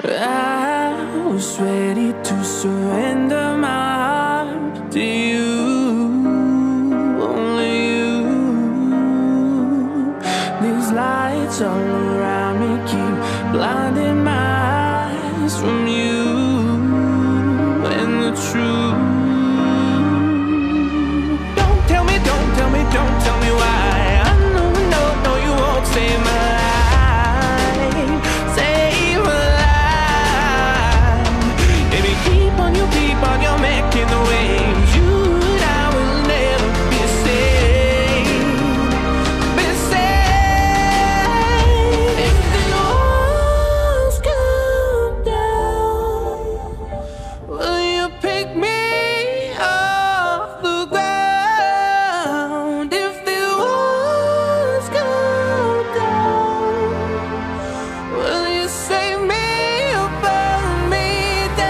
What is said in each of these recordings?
I was ready to surrender my heart to you, only you. These lights all around me keep blinding my eyes from you and the truth. Don't tell me, don't tell me, don't tell me why. I know, no, you won't save my life. Keep on, you're making the waves. You and I will never be saved. Be saved. If the walls come down, will you pick me off the ground? If the walls come down, will you save me or burn me down?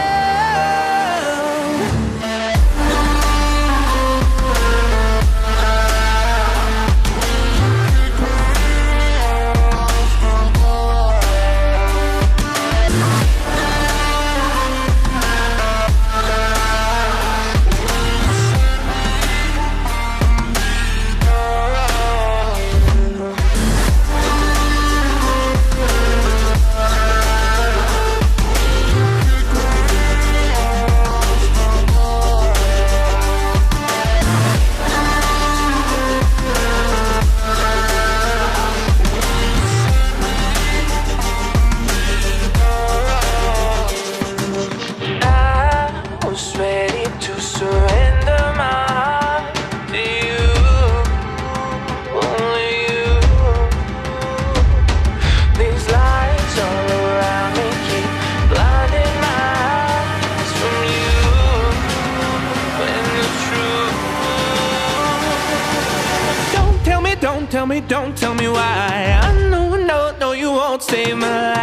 Don't tell me why. I know, no, you won't save my life.